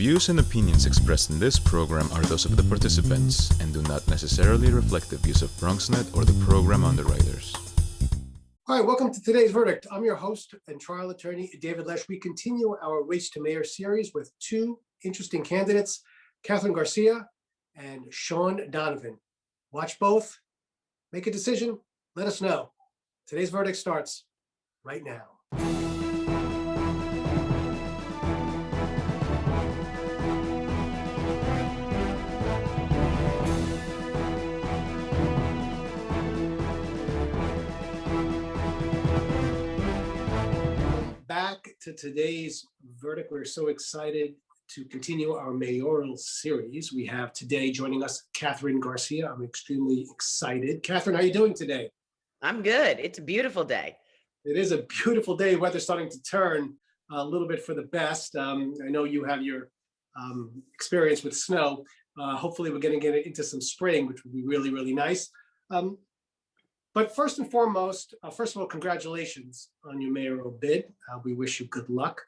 views and opinions expressed in this program are those of the participants and do not necessarily reflect the views of BronxNet or the program underwriters. All right, welcome to today's verdict. I'm your host and trial attorney, David Lesch. We continue our Race to Mayor series with two interesting candidates, Kathryn Garcia and Shaun Donovan. Watch both, make a decision, let us know. Today's verdict starts right now. Back to today's verdict. We're so excited to continue our mayoral series. We have today joining us Kathryn Garcia. I'm extremely excited. Kathryn, how are you doing today? I'm good. It's a beautiful day. It is a beautiful day. Weather's starting to turn a little bit for the best. I know you have your experience with snow. Hopefully we're going to get into some spring, which would be really, really nice. But first and foremost, first of all, congratulations on your mayoral bid. We wish you good luck.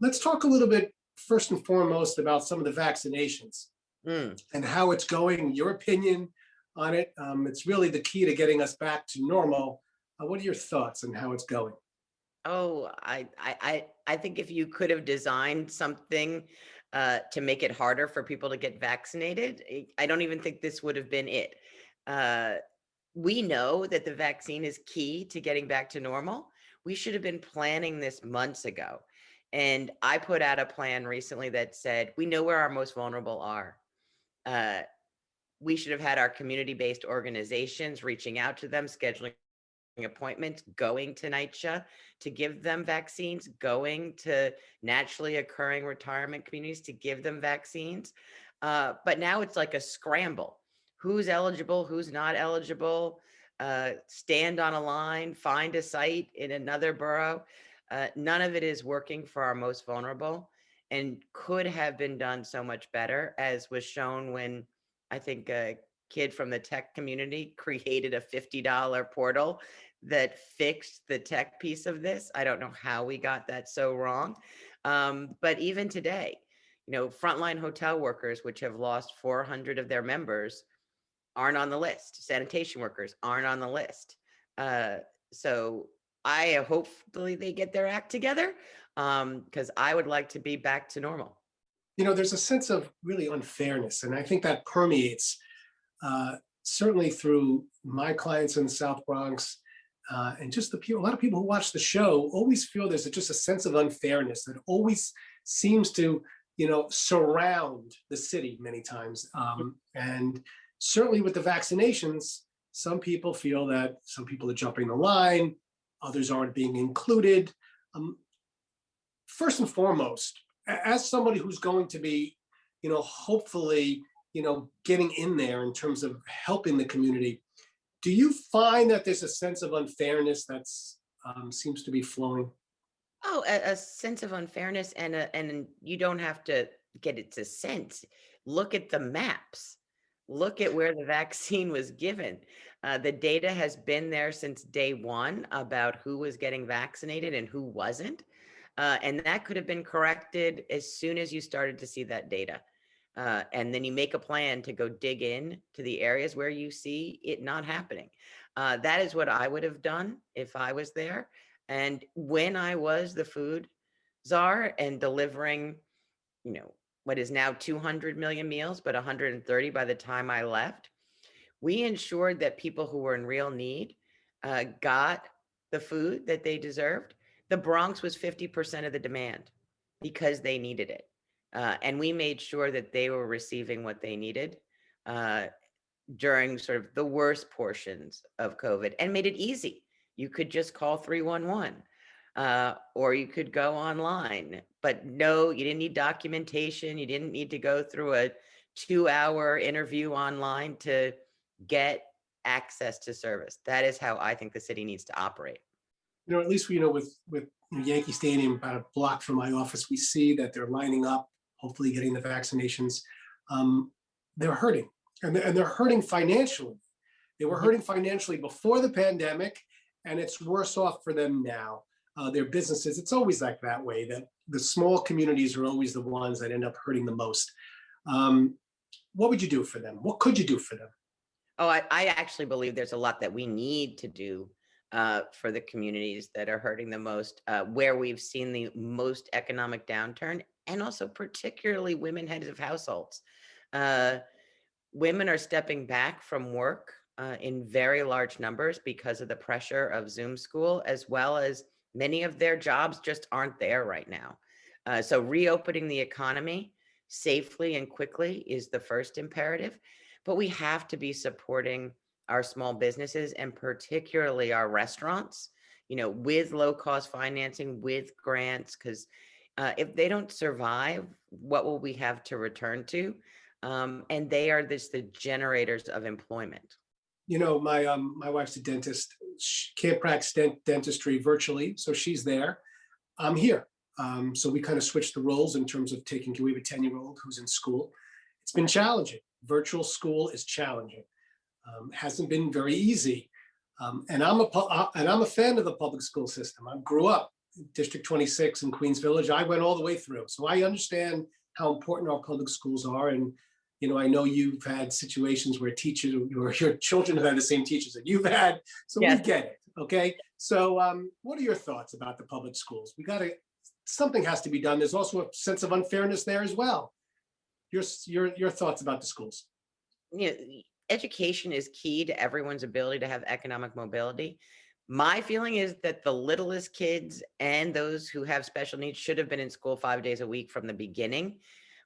Let's talk a little bit, first and foremost, about some of the vaccinations and how it's going, your opinion on it. It's really the key to getting us back to normal. What are your thoughts on how it's going? Oh, I think if you could have designed something to make it harder for people to get vaccinated, I don't even think this would have been it. We know that the vaccine is key to getting back to normal. We should have been planning this months ago. And I put out a plan recently that said, we know where our most vulnerable are. We should have had our community-based organizations reaching out to them, scheduling appointments, going to NYCHA to give them vaccines, going to naturally occurring retirement communities to give them vaccines. But now it's like a scramble. Who's eligible, who's not eligible, stand on a line, find a site in another borough. None of it is working for our most vulnerable and could have been done so much better, as was shown when I think a kid from the tech community created a $50 portal that fixed the tech piece of this. I don't know how we got that so wrong. But even today, frontline hotel workers, which have lost 400 of their members, aren't on the list. Sanitation workers aren't on the list. So I hopefully they get their act together, because I would like to be back to normal. There's a sense of really unfairness, and I think that permeates certainly through my clients in the South Bronx, and just the people. A lot of people who watch the show always feel there's just a sense of unfairness that always seems to, surround the city many times, and certainly with the vaccinations, some people feel that some people are jumping the line, others aren't being included. First and foremost, as somebody who's going to be, hopefully, getting in there in terms of helping the community, do you find that there's a sense of unfairness that seems to be flowing? Oh, a sense of unfairness, and you don't have to get it to sense. Look at the maps. Look at where the vaccine was given. The data has been there since day one about who was getting vaccinated and who wasn't. And that could have been corrected as soon as you started to see that data. And then you make a plan to go dig in to the areas where you see it not happening. That is what I would have done if I was there. And when I was the food czar and delivering, what is now 200 million meals, but 130 by the time I left, we ensured that people who were in real need got the food that they deserved. The Bronx was 50% of the demand because they needed it. And we made sure that they were receiving what they needed during sort of the worst portions of COVID, and made it easy. You could just call 311. Or you could go online, but no, you didn't need documentation. You didn't need to go through a 2-hour interview online to get access to service. That is how I think the city needs to operate. At least with Yankee Stadium about a block from my office, we see that they're lining up, hopefully getting the vaccinations. They're hurting, and they're hurting financially. They were hurting financially before the pandemic, and it's worse off for them now. their businesses. It's always like that way, that the small communities are always the ones that end up hurting the most. What would you do for them? What could you do for them? Oh, I actually believe there's a lot that we need to do for the communities that are hurting the most, where we've seen the most economic downturn, and also particularly women heads of households. Uh, Women are stepping back from work in very large numbers because of the pressure of Zoom school, as well as many of their jobs just aren't there right now. So reopening the economy safely and quickly is the first imperative, but we have to be supporting our small businesses and particularly our restaurants, with low cost financing, with grants, because if they don't survive, what will we have to return to? And they are the generators of employment. My wife's a dentist. She can't practice dentistry virtually, so she's there. I'm here. So we kind of switched the roles in terms of taking care. We have a 10-year-old who's in school. It's been challenging. Virtual school is challenging. Hasn't been very easy. And I'm a fan of the public school system. I grew up in District 26 in Queens Village. I went all the way through, so I understand how important our public schools are. And I know you've had situations where teachers or your children have had the same teachers that you've had, so Yes. we get it. Okay, so what are your thoughts about the public schools? Something has to be done. There's also a sense of unfairness there as well. Your thoughts about the schools? Education is key to everyone's ability to have economic mobility. My feeling is that the littlest kids and those who have special needs should have been in school 5 days a week from the beginning.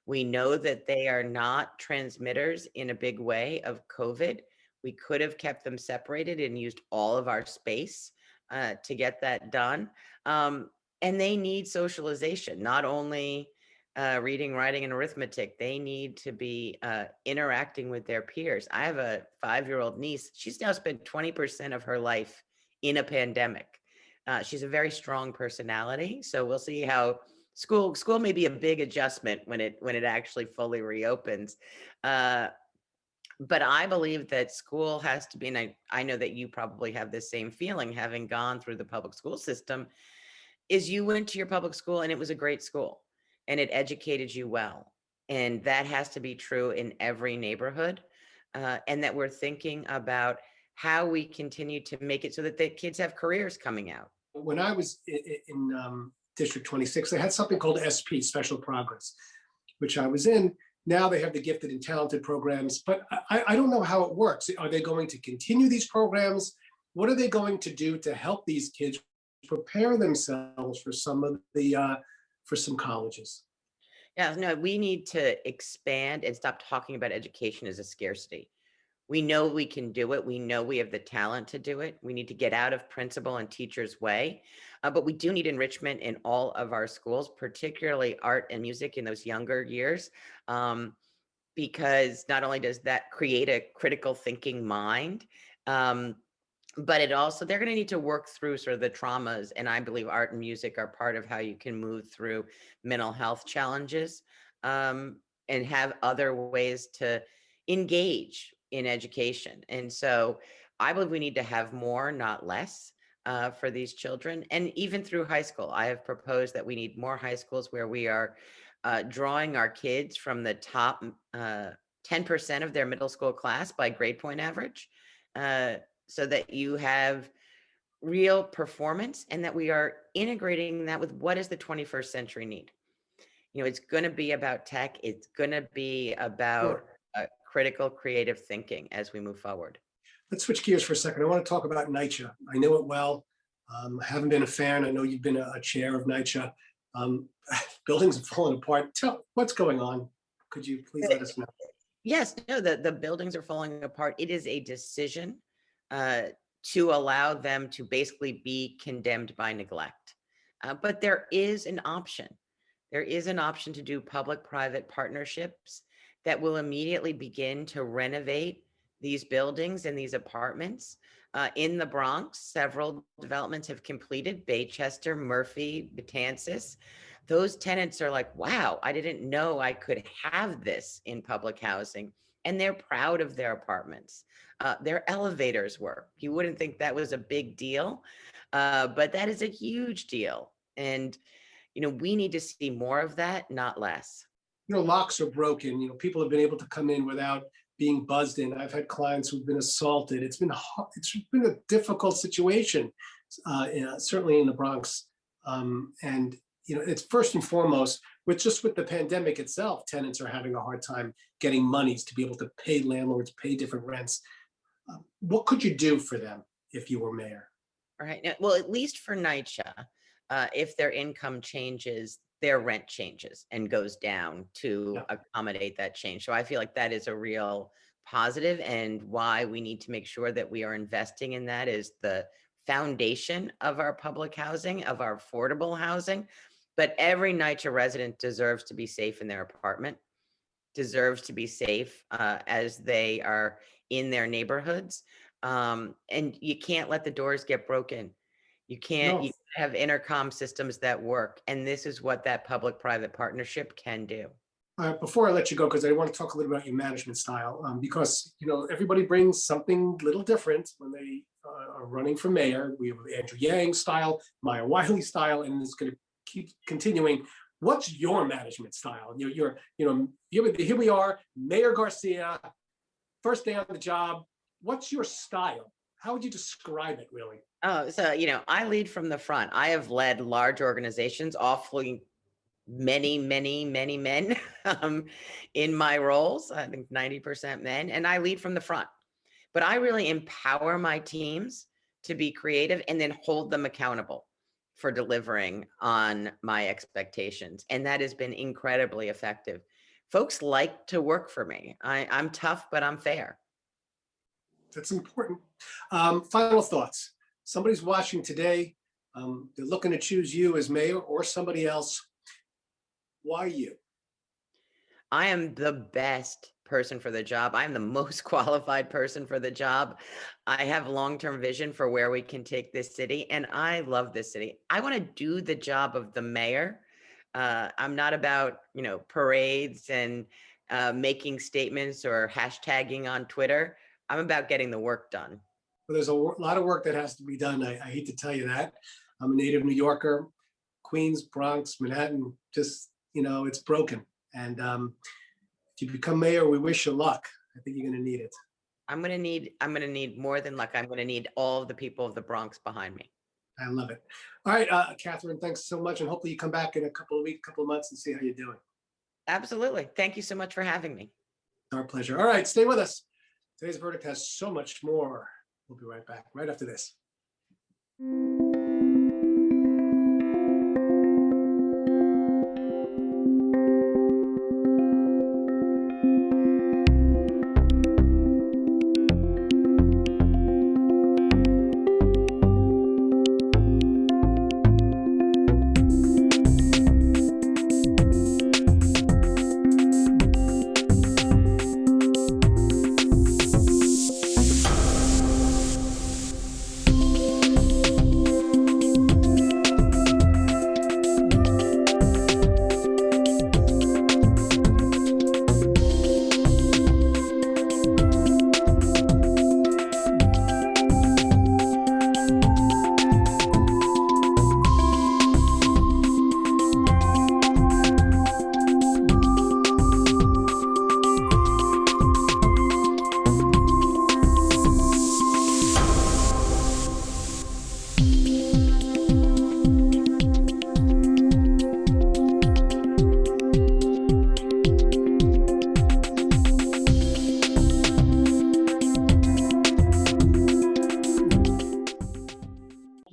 We know that they are not transmitters in a big way of COVID. We could have kept them separated and used all of our space to get that done. And they need socialization, not only reading, writing, and arithmetic. They need to be interacting with their peers. I have a 5-year-old niece. She's now spent 20% of her life in a pandemic. She's a very strong personality. So we'll see how school may be a big adjustment when it actually fully reopens. But I believe that school has to be, and I know that you probably have the same feeling, having gone through the public school system, is you went to your public school and it was a great school and it educated you well. And that has to be true in every neighborhood. And that we're thinking about how we continue to make it so that the kids have careers coming out. When I was in District 26, they had something called SP, Special Progress, which I was in. Now they have the gifted and talented programs, but I don't know how it works. Are they going to continue these programs? What are they going to do to help these kids prepare themselves for some colleges? Yeah, no, we need to expand and stop talking about education as a scarcity. We know we can do it. We know we have the talent to do it. We need to get out of principal and teacher's way. But we do need enrichment in all of our schools, particularly art and music in those younger years, because not only does that create a critical thinking mind, but it also, they're going to need to work through sort of the traumas. And I believe art and music are part of how you can move through mental health challenges, and have other ways to engage in education. And so I believe we need to have more, not less, for these children. And even through high school, I have proposed that we need more high schools where we are drawing our kids from the top 10% of their middle school class by grade point average, so that you have real performance and that we are integrating that with what does the 21st century need. It's going to be about tech. It's going to be about critical creative thinking as we move forward. Let's switch gears for a second. I want to talk about NYCHA. I know it well. I haven't been a fan. I know you've been a chair of NYCHA. Buildings have fallen apart. Tell what's going on. Could you please let us know? Yes, no, the buildings are falling apart. It is a decision to allow them to basically be condemned by neglect. But there is an option. There is an option to do public-private partnerships that will immediately begin to renovate these buildings and these apartments. In the Bronx, several developments have completed: Baychester, Murphy, Betances. Those tenants are like, wow, I didn't know I could have this in public housing. And they're proud of their apartments. Their elevators work. You wouldn't think that was a big deal. But that is a huge deal. And, we need to see more of that, not less. Locks are broken. People have been able to come in without being buzzed in. I've had clients who've been assaulted. It's been a difficult situation, certainly in the Bronx. And it's first and foremost with the pandemic itself. Tenants are having a hard time getting monies to be able to pay landlords, pay different rents. What could you do for them if you were mayor? All right. Now, well, at least for NYCHA, if their income changes, their rent changes and goes down to accommodate that change. So I feel like that is a real positive, and why we need to make sure that we are investing in that is the foundation of our public housing, of our affordable housing. But every NYCHA resident deserves to be safe in their apartment, deserves to be safe as they are in their neighborhoods. And you can't let the doors get broken. You can't, you have intercom systems that work. And this is what that public-private partnership can do. Before I let you go, because I want to talk a little about your management style, because everybody brings something little different when they are running for mayor. We have Andrew Yang style, Maya Wiley style, and it's going to keep continuing. What's your management style? Here we are, Mayor Garcia, first day on the job. What's your style? How would you describe it, really? Oh, so, I lead from the front. I have led large organizations, awfully many men in my roles. I think 90% men, and I lead from the front. But I really empower my teams to be creative and then hold them accountable for delivering on my expectations. And that has been incredibly effective. Folks like to work for me. I'm tough, but I'm fair. That's important. Final thoughts. Somebody's watching today. They're looking to choose you as mayor or somebody else. Why you? I am the best person for the job. I'm the most qualified person for the job. I have long-term vision for where we can take this city, and I love this city. I want to do the job of the mayor. I'm not about, parades and making statements or hashtagging on Twitter. I'm about getting the work done. Well, there's a lot of work that has to be done. I hate to tell you that. I'm a native New Yorker, Queens, Bronx, Manhattan, just, it's broken. And if you become mayor, we wish you luck. I think you're going to need it. I'm going to need more than luck. I'm going to need all of the people of the Bronx behind me. I love it. All right, Kathryn, thanks so much. And hopefully you come back in a couple of weeks, couple of months and see how you're doing. Absolutely. Thank you so much for having me. Our pleasure. All right, stay with us. Today's verdict has so much more. We'll be right back right after this.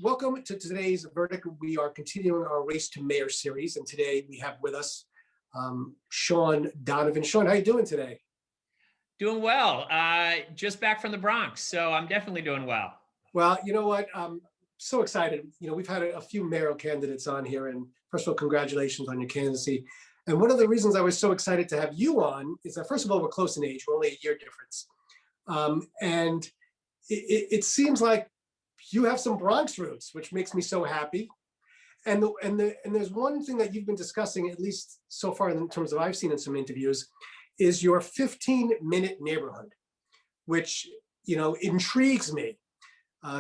Welcome to today's verdict. We are continuing our Race to Mayor series, and today we have with us Shaun Donovan. Shaun, how are you doing today? Doing well. Just back from the Bronx, so I'm definitely doing well. Well, you know what? I'm so excited. We've had a few mayoral candidates on here, and first of all, congratulations on your candidacy. And one of the reasons I was so excited to have you on is that, first of all, we're close in age. We're only a year difference. And it seems like you have some Bronx roots, which makes me so happy. And there's one thing that you've been discussing, at least so far in terms of I've seen in some interviews, is your 15-minute neighborhood, which intrigues me.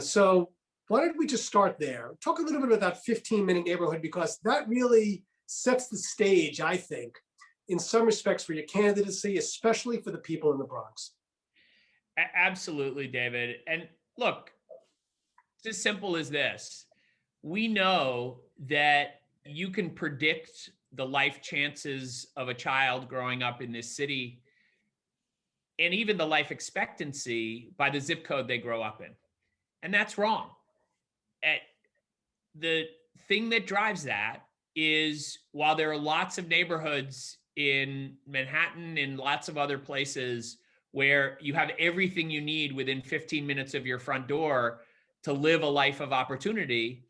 So why don't we just start there? Talk a little bit about that 15-minute neighborhood, because that really sets the stage, I think, in some respects for your candidacy, especially for the people in the Bronx. Absolutely, David. And look, it's as simple as this. We know that you can predict the life chances of a child growing up in this city, and even the life expectancy, by the zip code they grow up in. And that's wrong. The thing that drives that is, while there are lots of neighborhoods in Manhattan and lots of other places where you have everything you need within 15 minutes of your front door to live a life of opportunity,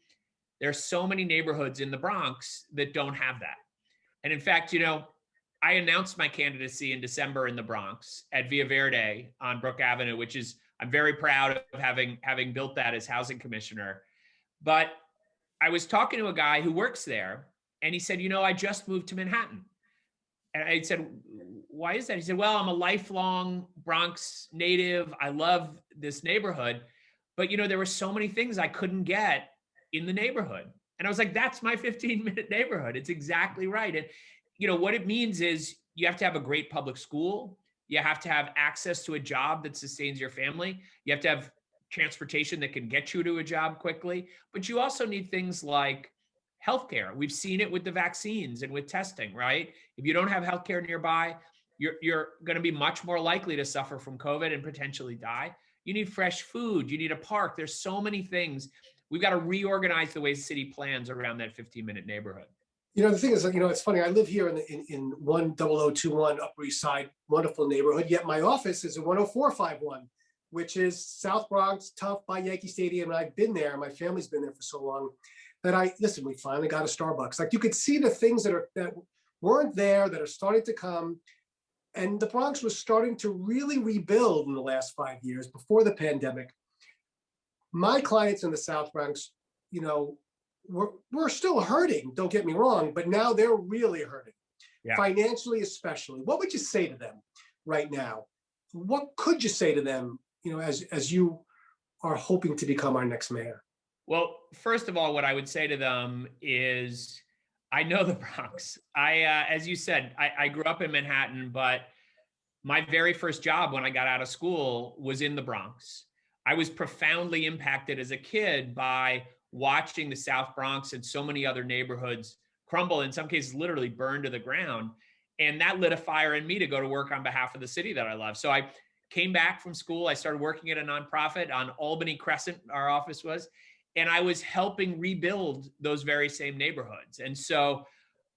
there are so many neighborhoods in the Bronx that don't have that. And in fact, I announced my candidacy in December in the Bronx at Via Verde on Brook Avenue, which is, I'm very proud of having built that as housing commissioner. But I was talking to a guy who works there, and he said, I just moved to Manhattan. And I said, why is that? He said, well, I'm a lifelong Bronx native. I love this neighborhood. But, there were so many things I couldn't get in the neighborhood. And I was like, that's my 15-minute neighborhood. It's exactly right. And, what it means is you have to have a great public school. You have to have access to a job that sustains your family. You have to have transportation that can get you to a job quickly. But you also need things like healthcare. We've seen it with the vaccines and with testing, right? If you don't have healthcare nearby, you're going to be much more likely to suffer from COVID and potentially die. You need fresh food. You need a park. There's so many things. We've got to reorganize the way the city plans around that 15-minute neighborhood. The thing is, it's funny. I live here in 10021 Upper East Side, wonderful neighborhood. Yet my office is in 10451, which is South Bronx, tough, by Yankee Stadium. And I've been there. My family's been there for so long that we finally got a Starbucks. Like, you could see the things that weren't there that are starting to come. And the Bronx was starting to really rebuild in the last 5 years before the pandemic. My clients in the South Bronx, we're still hurting, don't get me wrong, but now they're really hurting, financially especially. What would you say to them right now? What could you say to them, as you are hoping to become our next mayor? Well, first of all, what I would say to them is, I know the Bronx. As you said, I grew up in Manhattan, but my very first job when I got out of school was in the Bronx. I was profoundly impacted as a kid by watching the South Bronx and so many other neighborhoods crumble, in some cases literally burn to the ground. And that lit a fire in me to go to work on behalf of the city that I love. So I came back from school. I started working at a nonprofit on Albany Crescent, our office was, and I was helping rebuild those very same neighborhoods. And so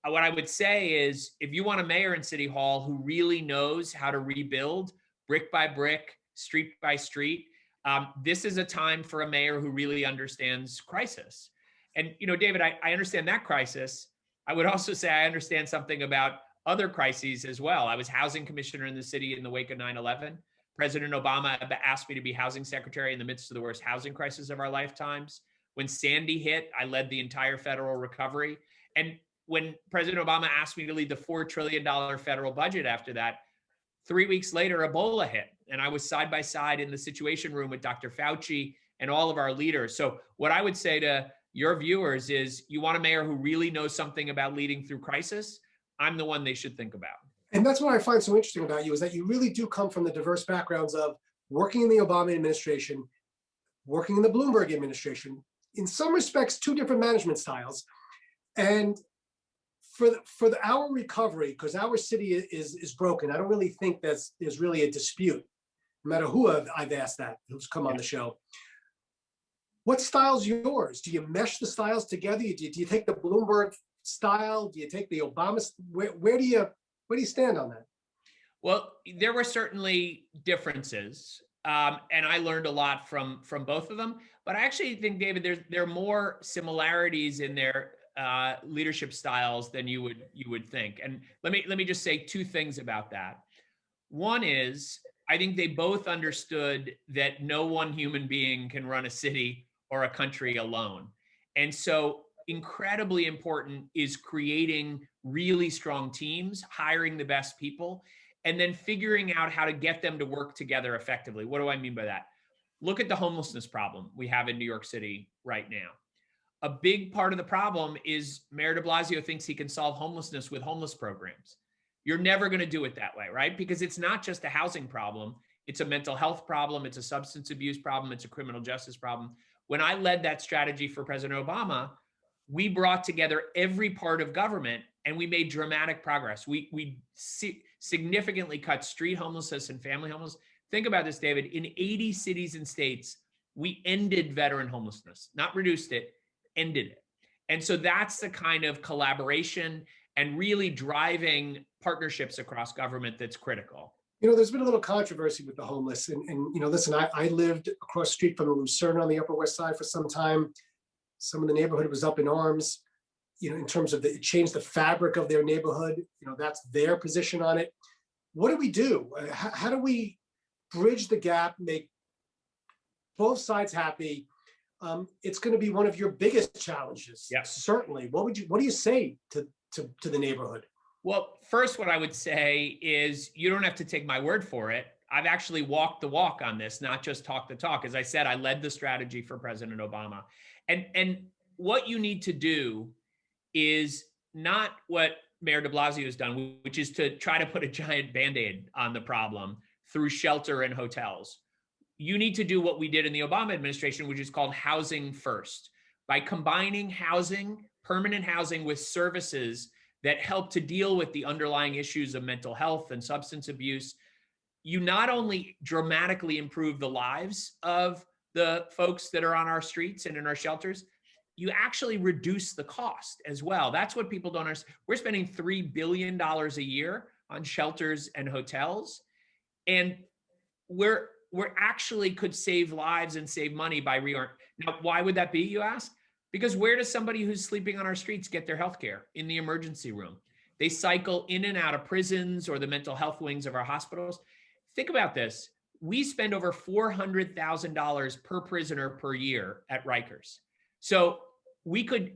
what I would say is, if you want a mayor in City Hall who really knows how to rebuild brick by brick, street by street, this is a time for a mayor who really understands crisis. And, David, I understand that crisis. I would also say I understand something about other crises as well. I was housing commissioner in the city in the wake of 9/11. President Obama asked me to be housing secretary in the midst of the worst housing crisis of our lifetimes. When Sandy hit, I led the entire federal recovery. And when President Obama asked me to lead the $4 trillion federal budget after that, 3 weeks later, Ebola hit. And I was side by side in the Situation Room with Dr. Fauci and all of our leaders. So what I would say to your viewers is, you want a mayor who really knows something about leading through crisis? I'm the one they should think about. And that's what I find so interesting about you, is that you really do come from the diverse backgrounds of working in the Obama administration, working in the Bloomberg administration, in some respects, two different management styles. And for our recovery, because our city is broken, I don't really think there's really a dispute, no matter who I've asked that, who's come on the show. What style's yours? Do you mesh the styles together? Do you take the Bloomberg style? Do you take the Obama? Where do you stand on that? Well, there were certainly differences, and I learned a lot from both of them. But I actually think, David, there are more similarities in their leadership styles than you would think. And let me just say two things about that. One is, I think they both understood that no one human being can run a city or a country alone. And so incredibly important is creating really strong teams, hiring the best people, and then figuring out how to get them to work together effectively. What do I mean by that? look at the homelessness problem we have in New York City right now. A big part of the problem is Mayor de Blasio thinks he can solve homelessness with homeless programs. You're never going to do it that way, right? Because it's not just a housing problem. It's a mental health problem. It's a substance abuse problem. It's a criminal justice problem. When I led that strategy for President Obama, we brought together every part of government and we made dramatic progress. We significantly cut street homelessness and family homelessness. Think about this, David. In 80 cities and states, we ended veteran homelessness, not reduced it, ended it. And so that's the kind of collaboration and really driving partnerships across government that's critical. There's been a little controversy with the homeless. And listen, I lived across the street from the Lucerne on the Upper West Side for some time. Some of the neighborhood was up in arms, in terms of it changed the fabric of their neighborhood. That's their position on it. What do we do? How do we bridge the gap, make both sides happy? It's going to be one of your biggest challenges. Yeah. Certainly. What do you say to the neighborhood? Well, first, what I would say is you don't have to take my word for it. I've actually walked the walk on this, not just talk the talk. As I said, I led the strategy for President Obama. And what you need to do is not what Mayor de Blasio has done, which is to try to put a giant Band-Aid on the problem through shelter and hotels. You need to do what we did in the Obama administration, which is called housing first. By combining housing, permanent housing, with services that help to deal with the underlying issues of mental health and substance abuse, you not only dramatically improve the lives of the folks that are on our streets and in our shelters, you actually reduce the cost as well. That's what people don't understand. We're spending $3 billion a year on shelters and hotels, and we're actually could save lives and save money by Now, why would that be, you ask? Because where does somebody who's sleeping on our streets get their health care? In the emergency room. They cycle in and out of prisons or the mental health wings of our hospitals. Think about this. We spend over $400,000 per prisoner per year at Rikers. So we could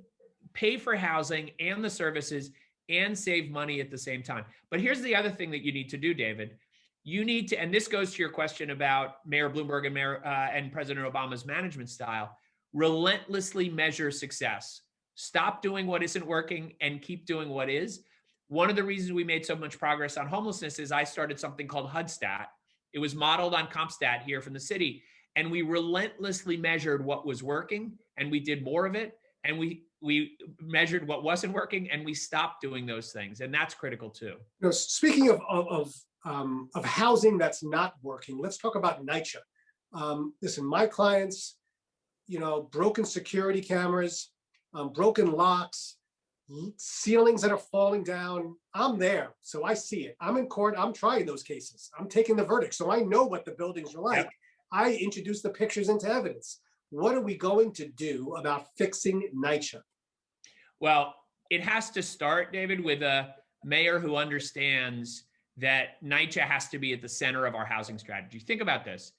pay for housing and the services and save money at the same time. But here's the other thing that you need to do, David. You need to, and this goes to your question about Mayor Bloomberg and President Obama's management style, relentlessly measure success. Stop doing what isn't working and keep doing what is. One of the reasons we made so much progress on homelessness is I started something called HUDStat. It was modeled on CompStat here from the city. And we relentlessly measured what was working and we did more of it. And we measured what wasn't working and we stopped doing those things. And that's critical too. Speaking of housing that's not working, let's talk about NYCHA. Listen, my clients, broken security cameras, broken locks, ceilings that are falling down. I'm there, so I see it. I'm in court. I'm trying those cases. I'm taking the verdict, so I know what the buildings are like. Yep. I introduce the pictures into evidence. What are we going to do about fixing NYCHA? Well, it has to start, David, with a mayor who understands that NYCHA has to be at the center of our housing strategy. Think about this.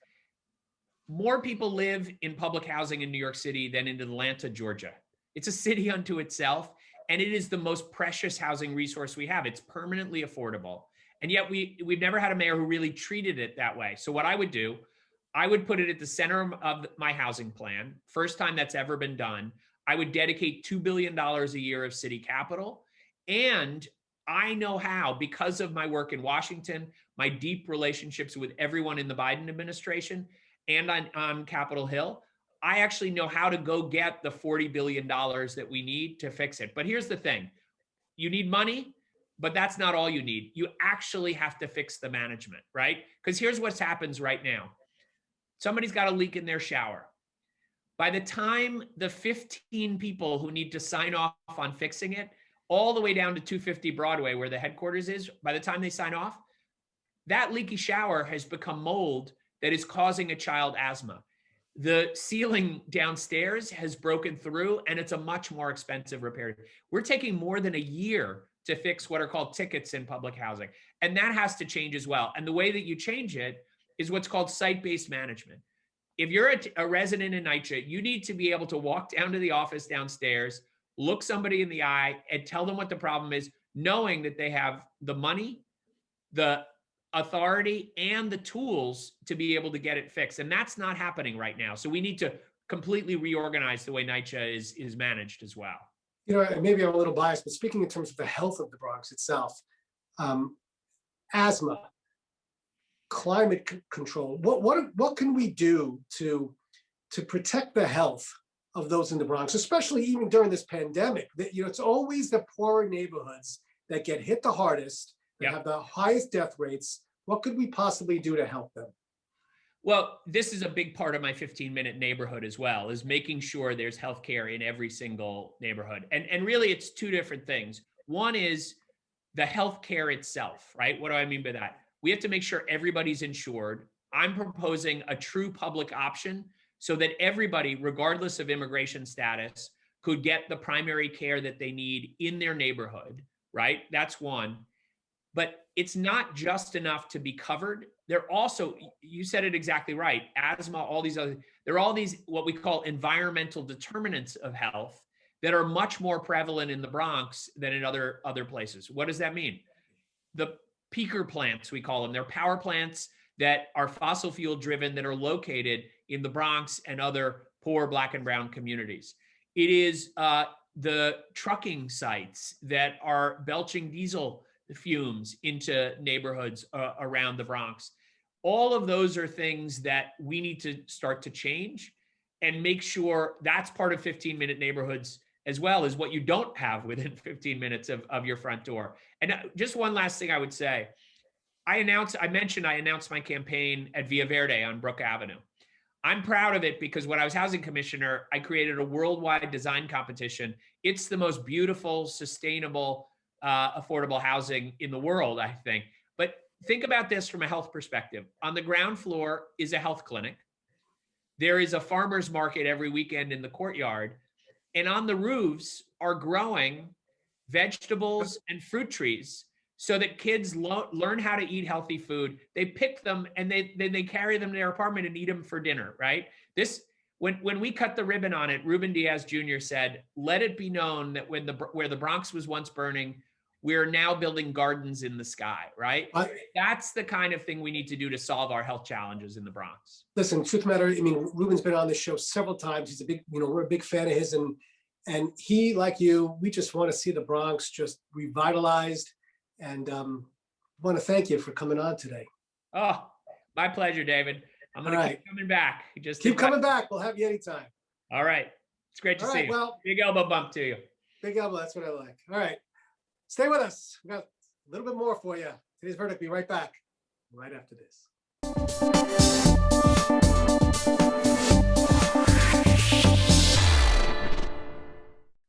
More people live in public housing in New York City than in Atlanta, Georgia. It's a city unto itself, and it is the most precious housing resource we have. It's permanently affordable. And yet we've never had a mayor who really treated it that way. So what I would do, I would put it at the center of my housing plan. First time that's ever been done. I would dedicate $2 billion a year of city capital. And I know how, because of my work in Washington, my deep relationships with everyone in the Biden administration and on Capitol Hill, I actually know how to go get the $40 billion that we need to fix it. But here's the thing. You need money, but that's not all you need. You actually have to fix the management, right? Because here's what happens right now. Somebody's got a leak in their shower. By the time the 15 people who need to sign off on fixing it, all the way down to 250 Broadway, where the headquarters is, by the time they sign off, that leaky shower has become mold that is causing a child asthma. The ceiling downstairs has broken through, and it's a much more expensive repair. We're taking more than a year to fix what are called tickets in public housing. And that has to change as well. And the way that you change it is what's called site-based management. If you're a resident in NYCHA, you need to be able to walk down to the office downstairs, look somebody in the eye, and tell them what the problem is, knowing that they have the money, the authority and the tools to be able to get it fixed. And that's not happening right now. So we need to completely reorganize the way NYCHA is managed as well. You know, maybe I'm a little biased, but speaking in terms of the health of the Bronx itself, asthma, climate control, what can we do to protect the health of those in the Bronx, especially even during this pandemic? That, you know, it's always the poorer neighborhoods that get hit the hardest, that have the highest death rates. What could we possibly do to help them? Well, this is a big part of my 15-minute neighborhood as well, is making sure there's healthcare in every single neighborhood. And really, it's two different things. One is the healthcare itself, right? What do I mean by that? We have to make sure everybody's insured. I'm proposing a true public option so that everybody, regardless of immigration status, could get the primary care that they need in their neighborhood, right? That's one. But it's not just enough to be covered. They're also, you said it exactly right, asthma, all these other, there are all these what we call environmental determinants of health that are much more prevalent in the Bronx than in other places. What does that mean? The peaker plants, we call them, they're power plants that are fossil fuel driven that are located in the Bronx and other poor Black and brown communities. It is the trucking sites that are belching diesel fumes into neighborhoods around the Bronx. All of those are things that we need to start to change and make sure that's part of 15-minute neighborhoods as well, as what you don't have within 15 minutes of your front door. And just one last thing I would say. I announced my campaign at Villa Verde on Brook Avenue. I'm proud of it because when I was housing commissioner, I created a worldwide design competition. It's the most beautiful, sustainable, affordable housing in the world, I think. But think about this from a health perspective. On the ground floor is a health clinic. There is a farmer's market every weekend in the courtyard. And on the roofs are growing vegetables and fruit trees so that kids learn how to eat healthy food. They pick them and they carry them to their apartment and eat them for dinner, right? When we cut the ribbon on it, Ruben Diaz Jr. said, "Let it be known that where the Bronx was once burning, we're now building gardens in the sky," right? That's the kind of thing we need to do to solve our health challenges in the Bronx. Listen, truth of the matter, I mean, Ruben's been on this show several times. He's a big, we're a big fan of his, and he, like you, we just want to see the Bronx just revitalized, and want to thank you for coming on today. Oh, my pleasure, David. I'm going to keep coming back. Just keep coming back. We'll have you anytime. All right. It's great to see you. Well, big elbow bump to you. Big elbow. That's what I like. All right. Stay with us. We got a little bit more for you. Today's Verdict. Be right back right after this.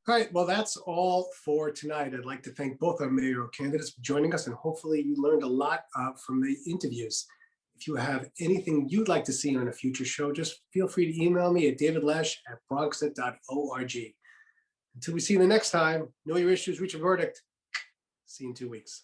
All right, well, that's all for tonight. I'd like to thank both our mayoral candidates for joining us, and hopefully you learned a lot from the interviews. If you have anything you'd like to see on a future show, just feel free to email me at davidlesch@bronxnet.org. Until we see you the next time, know your issues, reach a verdict. See you in 2 weeks.